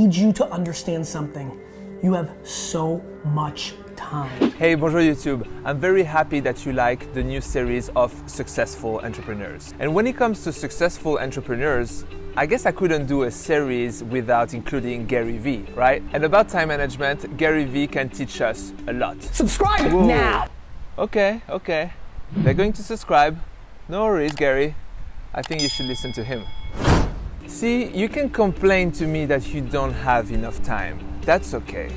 need you to understand something. You have so much time. Hey, bonjour YouTube. I'm very happy that you like the new series of successful entrepreneurs. And when it comes to successful entrepreneurs, I guess I couldn't do a series without including Gary V, right? And about time management, Gary V can teach us a lot. Subscribe now! Okay. They're going to subscribe. No worries, Gary. I think you should listen to him. See, you can complain to me that you don't have enough time. That's okay.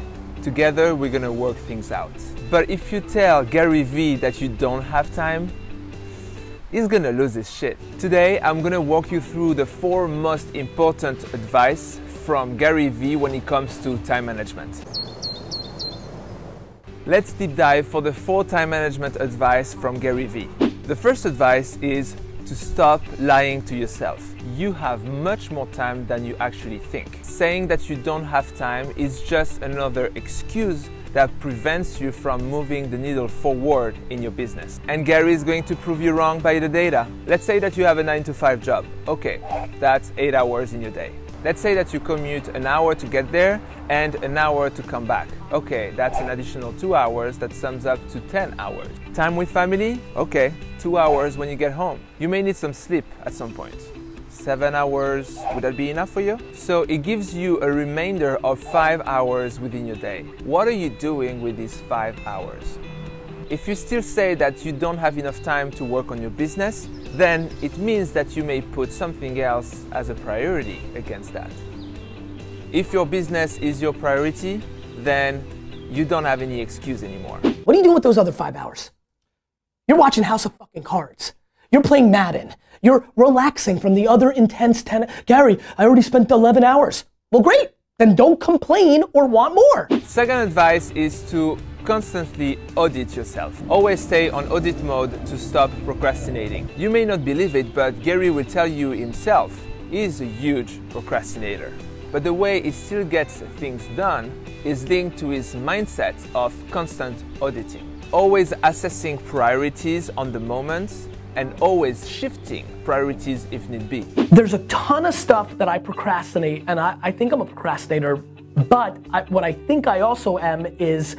Together, we're gonna work things out. But if you tell Gary V that you don't have time, he's gonna lose his shit. Today, I'm gonna walk you through the 4 most important advice from Gary V when it comes to time management. Let's deep dive for the 4 time management advice from Gary V. The first advice is to stop lying to yourself. You have much more time than you actually think. Saying that you don't have time is just another excuse that prevents you from moving the needle forward in your business. And Gary is going to prove you wrong by the data. Let's say that you have a 9-to-5 job. Okay, that's 8 hours in your day. Let's say that you commute an hour to get there and an hour to come back. Okay, that's an additional 2 hours. That sums up to 10 hours. Time with family? Okay, 2 hours when you get home. You may need some sleep at some point. 7 hours, would that be enough for you? So it gives you a remainder of 5 hours within your day. What are you doing with these 5 hours? If you still say that you don't have enough time to work on your business, then it means that you may put something else as a priority against that. If your business is your priority, then you don't have any excuse anymore. What are you doing with those other 5 hours? You're watching House of fucking Cards. You're playing Madden. You're relaxing from the other intense 10. Gary, I already spent 11 hours. Well, great. Then don't complain or want more. Second advice is to constantly audit yourself. Always stay on audit mode to stop procrastinating. You may not believe it, but Gary will tell you himself he is a huge procrastinator. But the way he still gets things done is linked to his mindset of constant auditing. Always assessing priorities on the moment and always shifting priorities if need be. There's a ton of stuff that I procrastinate, and I think I'm a procrastinator, but what I think I also am is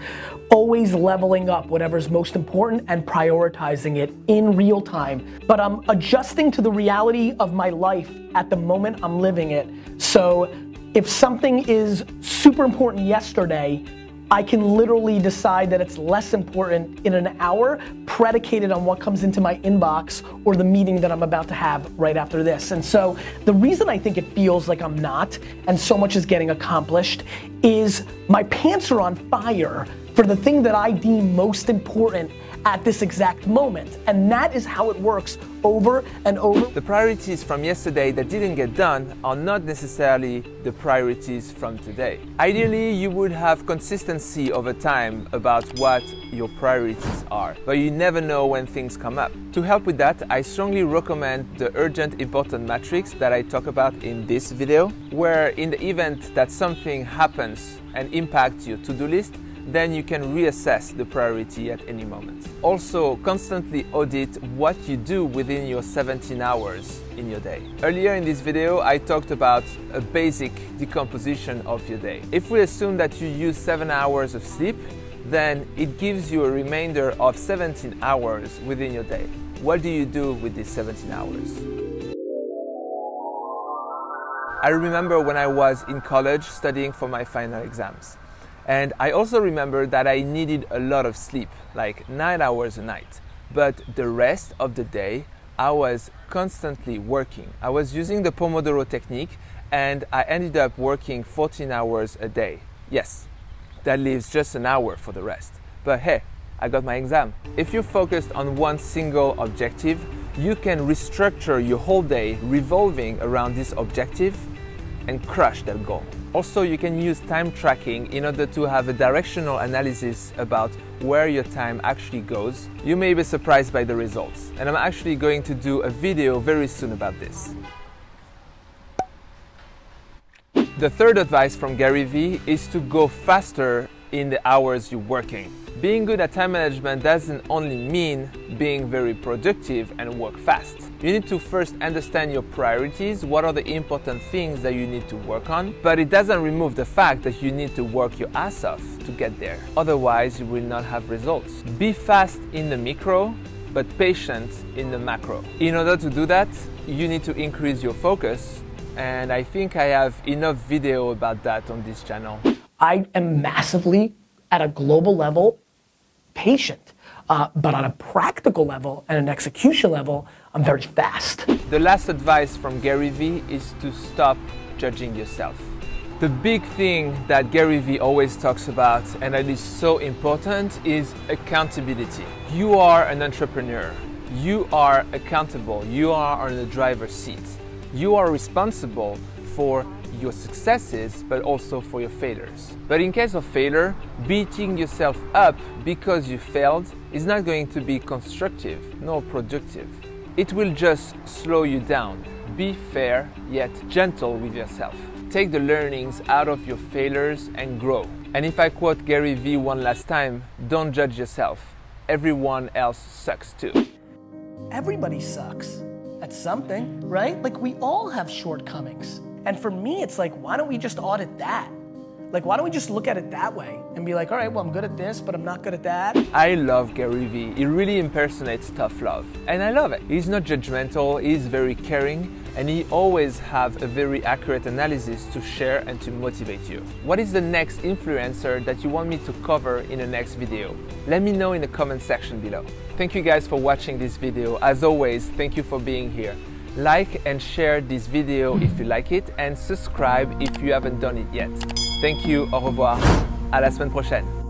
always leveling up whatever's most important and prioritizing it in real time. But I'm adjusting to the reality of my life at the moment I'm living it. So if something is super important yesterday, I can literally decide that it's less important in an hour, predicated on what comes into my inbox or the meeting that I'm about to have right after this. And so the reason I think it feels like I'm not, and so much is getting accomplished, is my pants are on fire for the thing that I deem most important at this exact moment. And that is how it works over and over. The priorities from yesterday that didn't get done are not necessarily the priorities from today. Ideally, you would have consistency over time about what your priorities are, but you never know when things come up. To help with that, I strongly recommend the urgent important matrix that I talk about in this video, where in the event that something happens and impacts your to-do list, then you can reassess the priority at any moment. Also, constantly audit what you do within your 17 hours in your day. Earlier in this video, I talked about a basic decomposition of your day. If we assume that you use 7 hours of sleep, then it gives you a remainder of 17 hours within your day. What do you do with these 17 hours? I remember when I was in college studying for my final exams. And I also remember that I needed a lot of sleep, like 9 hours a night. But the rest of the day, I was constantly working. I was using the Pomodoro technique, and I ended up working 14 hours a day. Yes, that leaves just an hour for the rest. But hey, I got my exam. If you're focused on one single objective, you can restructure your whole day revolving around this objective and crush that goal. Also, you can use time tracking in order to have a directional analysis about where your time actually goes. You may be surprised by the results, and I'm actually going to do a video very soon about this. The third advice from Gary V is to go faster in the hours you're working. Being good at time management doesn't only mean being very productive and work fast. You need to first understand your priorities, what are the important things that you need to work on, but it doesn't remove the fact that you need to work your ass off to get there. Otherwise, you will not have results. Be fast in the micro, but patient in the macro. In order to do that, you need to increase your focus, and I think I have enough video about that on this channel. I am massively, at a global level, patient. But on a practical level and an execution level, I'm very fast. The last advice from Gary Vee is to stop judging yourself. The big thing that Gary Vee always talks about, and that is so important, is accountability. You are an entrepreneur. You are accountable. You are on the driver's seat. You are responsible for your successes, but also for your failures. But in case of failure, beating yourself up because you failed is not going to be constructive nor productive. It will just slow you down. Be fair yet gentle with yourself. Take the learnings out of your failures and grow. And if I quote Gary Vee one last time, don't judge yourself. Everyone else sucks too. Everybody sucks at something, right? Like, we all have shortcomings. And for me, it's like, why don't we just audit that? Like, why don't we just look at it that way and be like, all right, well, I'm good at this, but I'm not good at that. I love Gary Vee. He really impersonates tough love. And I love it. He's not judgmental, he's very caring, and he always have a very accurate analysis to share and to motivate you. What is the next influencer that you want me to cover in the next video? Let me know in the comment section below. Thank you guys for watching this video. As always, thank you for being here. Like and share this video if you like it, and subscribe if you haven't done it yet. Thank you, au revoir, à la semaine prochaine.